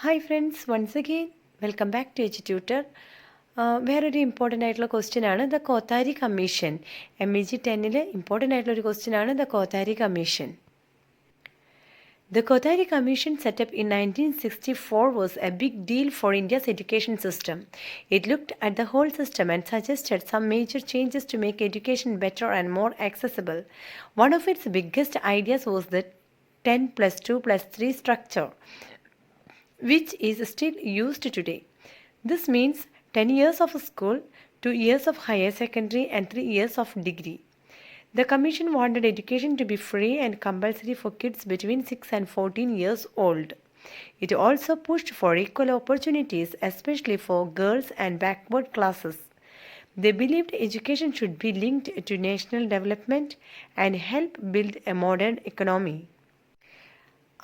Hi friends, once again welcome back to Edututor. വേറൊരു important ആയിട്ടുള്ള question ആണ് the Kothari Commission. MEG 10 important ആയിട്ടുള്ള ഒരു ക്വസ്റ്റ്യൻ ആണ് the Kothari Commission. The Kothari Commission, set up in 1964, was a big deal for India's education system. It looked at the whole system and suggested some major changes to make education better and more accessible. One of its biggest ideas was the 10 plus 2 plus 3 structure, which is still used today. This means 10 years of school, 2 years of higher secondary and 3 years of degree. The commission wanted education to be free and compulsory for kids between 6 and 14 years old. It also pushed for equal opportunities, especially for girls and backward classes. They believed education should be linked to national development and help build a modern economy.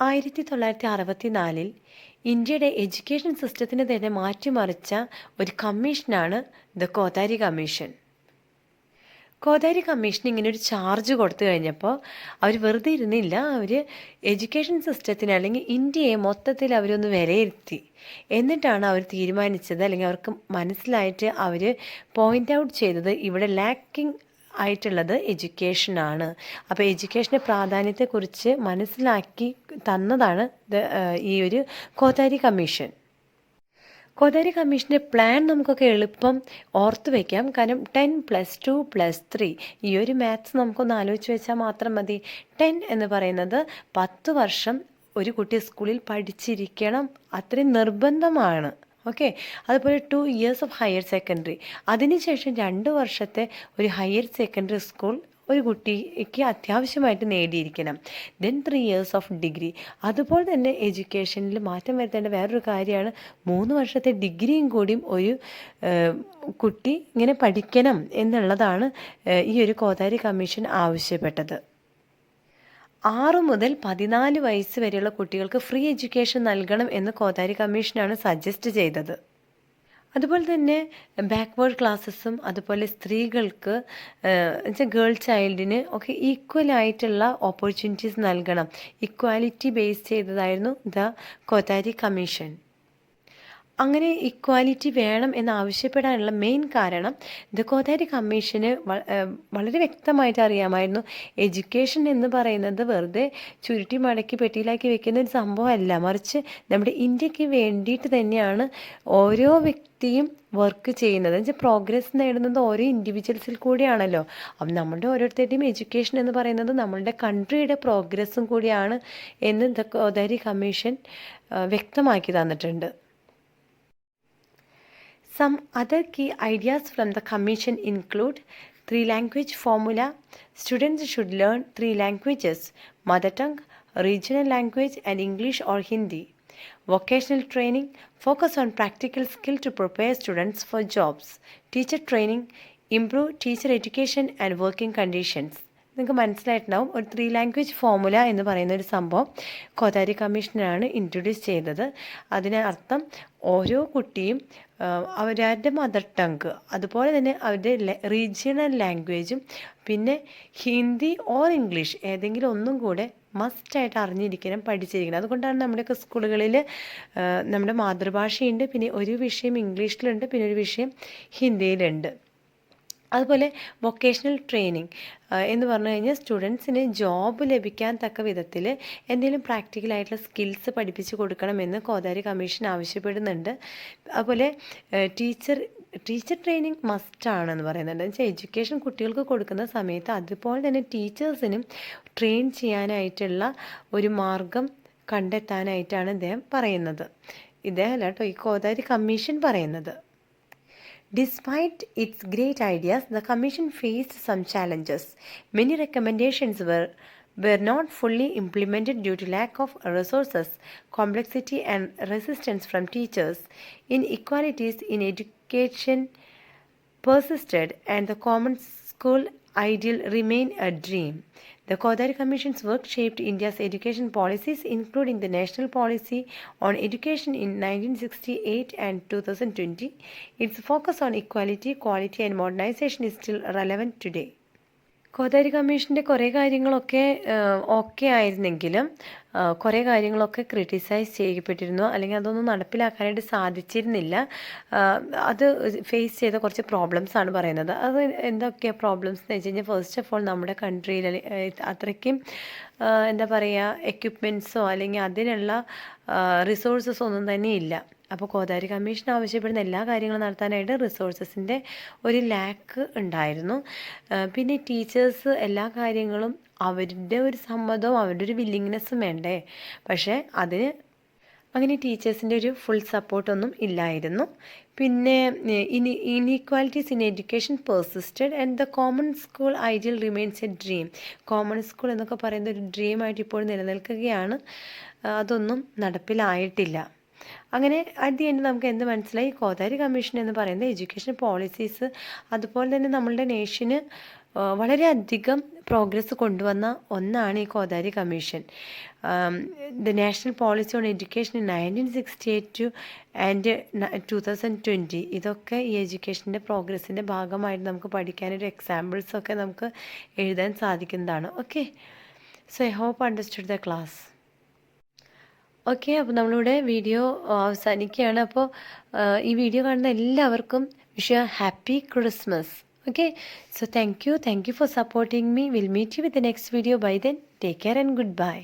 1964 ഇന്ത്യയുടെ education സിസ്റ്റത്തിന് തന്നെ മാറ്റിമറിച്ച ഒരു കമ്മീഷനാണ് the Kothari Commission. Kothari Commission ഇങ്ങനെ ഒരു charge കൊടുത്തു കഴിഞ്ഞപ്പോൾ അവർ വെറുതെ ഇരുന്നില്ല. അവർ എഡ്യൂക്കേഷൻ സിസ്റ്റത്തിന് അല്ലെങ്കിൽ ഇന്ത്യയെ മൊത്തത്തിൽ അവരൊന്ന് വിലയിരുത്തി. എന്നിട്ടാണ് അവർ തീരുമാനിച്ചത്, അല്ലെങ്കിൽ അവർക്ക് മനസ്സിലായിട്ട് അവർ പോയിൻ്റ് ഔട്ട് ചെയ്തത് ഇവിടെ ലാക്കിംഗ് ആയിട്ടുള്ളത് എഡ്യൂക്കേഷനാണ്. അപ്പോൾ എഡ്യൂക്കേഷൻ്റെ പ്രാധാന്യത്തെക്കുറിച്ച് മനസ്സിലാക്കി തന്നതാണ് ഈ ഒരു കോത്താരി കമ്മീഷൻ. കോത്താരി കമ്മീഷൻ്റെ പ്ലാൻ നമുക്കൊക്കെ എളുപ്പം ഓർത്ത് വയ്ക്കാം. കാരണം 10 + 2 + 3 ഈ ഒരു മാത്സ് നമുക്കൊന്ന് ആലോചിച്ച് വെച്ചാൽ മാത്രം മതി. 10 എന്ന് പറയുന്നത് 10 വർഷം ഒരു കുട്ടി സ്കൂളിൽ പഠിച്ചിരിക്കണം, അത്രയും നിർബന്ധമാണ്. ഓക്കെ. അതുപോലെ 2 years ഓഫ് ഹയർ സെക്കൻഡറി, അതിനുശേഷം 2 വർഷത്തെ ഒരു ഹയർ സെക്കൻഡറി സ്കൂൾ ഒരു കുട്ടിക്ക് അത്യാവശ്യമായിട്ട് നേടിയിരിക്കണം. Then 3 years of degree. അതുപോലെ തന്നെ എഡ്യൂക്കേഷനിൽ മാറ്റം വരുത്തേണ്ട വേറൊരു കാര്യമാണ് 3 വർഷത്തെ ഡിഗ്രിയും കൂടിയും ഒരു കുട്ടി ഇങ്ങനെ പഠിക്കണം എന്നുള്ളതാണ് ഈ ഒരു കോത്താരി കമ്മീഷൻ ആവശ്യപ്പെട്ടത്. 6 മുതൽ 14 വയസ്സ് വരെയുള്ള കുട്ടികൾക്ക് ഫ്രീ എഡ്യൂക്കേഷൻ നൽകണം എന്ന് കോത്താരി കമ്മീഷനാണ് സജസ്റ്റ് ചെയ്തത്. അതുപോലെ തന്നെ ബാക്ക്വേർഡ് ക്ലാസ്സസും അതുപോലെ സ്ത്രീകൾക്ക് ഗേൾ ചൈൽഡിന് ഒക്കെ ഈക്വൽ ആയിട്ടുള്ള ഓപ്പർച്യൂണിറ്റീസ് നൽകണം. ഇക്വാലിറ്റി ബേസ് ചെയ്തതായിരുന്നു ദ കോത്താരി കമ്മീഷൻ. അങ്ങനെ ഇക്വാലിറ്റി വേണം എന്നാവശ്യപ്പെടാനുള്ള മെയിൻ കാരണം ദ കോത്താരി കമ്മീഷന് വളരെ വ്യക്തമായിട്ട് അറിയാമായിരുന്നു എഡ്യൂക്കേഷൻ എന്ന് പറയുന്നത് വെറുതെ ചുരുട്ടി മടക്കി പെട്ടിയിലാക്കി വെക്കുന്ന ഒരു സംഭവമല്ല, മറിച്ച് നമ്മുടെ ഇന്ത്യക്ക് വേണ്ടിയിട്ട് തന്നെയാണ് ഓരോ വ്യക്തിയും വർക്ക് ചെയ്യുന്നത്. എന്നുവെച്ചാൽ പ്രോഗ്രസ് നേടുന്നത് ഓരോ ഇൻഡിവിജ്വൽസിൽ കൂടിയാണല്ലോ. അപ്പം നമ്മുടെ ഓരോരുത്തരുടെയും എഡ്യൂക്കേഷൻ എന്ന് പറയുന്നത് നമ്മളുടെ കൺട്രിയുടെ പ്രോഗ്രസ്സും കൂടിയാണ് എന്ന് ദ കോത്താരി കമ്മീഷൻ വ്യക്തമാക്കി തന്നിട്ടുണ്ട്. Some other key ideas from the commission include 3-language formula. Students should learn 3 languages: mother tongue, regional language and English or Hindi. Vocational training, focus on practical skill to prepare students for jobs. Teacher training, improve teacher education and working conditions. നിങ്ങൾക്ക് മനസ്സിലായിട്ടുണ്ടാവും, ഒരു 3-language formula എന്ന് പറയുന്ന ഒരു സംഭവം കോത്താരി കമ്മീഷനാണ് introduce ചെയ്തത്. അതിനർത്ഥം ഓരോ കുട്ടിയും അവരുടെ മദർ ടങ്ക്, അതുപോലെ തന്നെ അവരുടെ റീജിയണൽ ലാംഗ്വേജും പിന്നെ ഹിന്ദി ഓർ ഇംഗ്ലീഷ് ഏതെങ്കിലും ഒന്നും കൂടെ മസ്റ്റായിട്ട് അറിഞ്ഞിരിക്കണം, പഠിച്ചിരിക്കണം. അതുകൊണ്ടാണ് നമ്മുടെയൊക്കെ സ്കൂളുകളിൽ നമ്മുടെ മാതൃഭാഷയുണ്ട്, പിന്നെ ഒരു വിഷയം ഇംഗ്ലീഷിലുണ്ട്, പിന്നെ ഒരു വിഷയം ഹിന്ദിയിലുണ്ട്. അതുപോലെ വൊക്കേഷണൽ ട്രെയിനിങ് എന്ന് പറഞ്ഞു കഴിഞ്ഞാൽ സ്റ്റുഡൻസിന് ജോബ് ലഭിക്കാൻ തക്ക വിധത്തിൽ എന്തെങ്കിലും പ്രാക്ടിക്കലായിട്ടുള്ള സ്കിൽസ് പഠിപ്പിച്ച് കൊടുക്കണമെന്ന് കോത്താരി കമ്മീഷൻ ആവശ്യപ്പെടുന്നുണ്ട്. അതുപോലെ ടീച്ചർ ട്രെയിനിങ് മസ്റ്റാണെന്ന് പറയുന്നുണ്ട്. എന്നുവെച്ചാൽ എഡ്യൂക്കേഷൻ കുട്ടികൾക്ക് കൊടുക്കുന്ന സമയത്ത് അതുപോലെ തന്നെ ടീച്ചേഴ്സിനും ട്രെയിൻ ചെയ്യാനായിട്ടുള്ള ഒരു മാർഗം കണ്ടെത്താനായിട്ടാണ് ഇദ്ദേഹം പറയുന്നത്. ഇദ്ദേഹമല്ല കേട്ടോ, ഈ കോത്താരി കമ്മീഷൻ പറയുന്നത്. Despite its great ideas, the Commission faced some challenges. Many recommendations were not fully implemented due to lack of resources, complexity and resistance from teachers. Inequalities in education persisted and the common school ideal remained a dream. The Kothari Commission's work shaped India's education policies, including the National Policy on Education in 1968 and 2020. Its focus on equality, quality and modernization is still relevant today. Kothari കമ്മീഷൻ്റെ കുറേ കാര്യങ്ങളൊക്കെ okay ആയിരുന്നെങ്കിലും കുറേ കാര്യങ്ങളൊക്കെ criticise ചെയ്യപ്പെട്ടിരുന്നു, അല്ലെങ്കിൽ അതൊന്നും നടപ്പിലാക്കാനായിട്ട് സാധിച്ചിരുന്നില്ല. അത് face ചെയ്ത കുറച്ച് പ്രോബ്ലംസ് ആണ് പറയുന്നത്. അത് എന്തൊക്കെയാണ് പ്രോബ്ലംസ് എന്ന് വെച്ച് കഴിഞ്ഞാൽ, ഫസ്റ്റ് ഓഫ് ഓൾ നമ്മുടെ കൺട്രിയിൽ അത്രയ്ക്കും എന്താ പറയുക, എക്യുപ്മെൻറ്റ്സോ അല്ലെങ്കിൽ അതിനുള്ള റിസോഴ്സസോ ഒന്നും തന്നെ ഇല്ല. അപ്പോൾ കോത്താരി കമ്മീഷൻ ആവശ്യപ്പെടുന്ന എല്ലാ കാര്യങ്ങളും നടത്താനായിട്ട് റിസോഴ്സസിൻ്റെ ഒരു ലാക്ക് ഉണ്ടായിരുന്നു. പിന്നെ ടീച്ചേഴ്സ് എല്ലാ കാര്യങ്ങളും അവരുടെ ഒരു സമ്മതവും അവരുടെ ഒരു വില്ലിങ്നെസ്സും വേണ്ടേ, പക്ഷേ അതിന് അങ്ങനെ ടീച്ചേഴ്സിൻ്റെ ഒരു ഫുൾ സപ്പോർട്ടൊന്നും ഇല്ലായിരുന്നു. പിന്നെ inequalities in education പെർസിസ്റ്റഡ് and the common school ideal remains A dream. Common school എന്നൊക്കെ പറയുന്ന ഒരു ഡ്രീമായിട്ട് ഇപ്പോൾ നിലനിൽക്കുകയാണ്. അതൊന്നും നടപ്പിലായിട്ടില്ല. അങ്ങനെ അറ്റ് ദി എൻഡ് നമുക്ക് എന്ത് മനസ്സിലായി, കോത്താരി കമ്മീഷൻ എന്ന് പറയുന്നത് എഡ്യൂക്കേഷൻ പോളിസീസ് അതുപോലെ തന്നെ നമ്മളുടെ നേഷന് വളരെയധികം പ്രോഗ്രസ് കൊണ്ടുവന്ന ഒന്നാണ് ഈ Kothari commission. The national policy on education in 1968 and 2020 ഇതൊക്കെ ഈ എഡ്യൂക്കേഷൻ്റെ പ്രോഗ്രസ്സിൻ്റെ ഭാഗമായിട്ട് നമുക്ക് പഠിക്കാനൊരു എക്സാമ്പിൾസൊക്കെ നമുക്ക് എഴുതാൻ സാധിക്കുന്നതാണ്. Okay, so I hope understood the class. Okay, അപ്പോൾ നമ്മളിവിടെ വീഡിയോ അവസാനിക്കുകയാണ്. അപ്പോൾ ഈ വീഡിയോ കാണുന്ന എല്ലാവർക്കും wish you happy Christmas. Okay, so thank you for supporting me. We'll meet you with the next video. By then, take care and goodbye.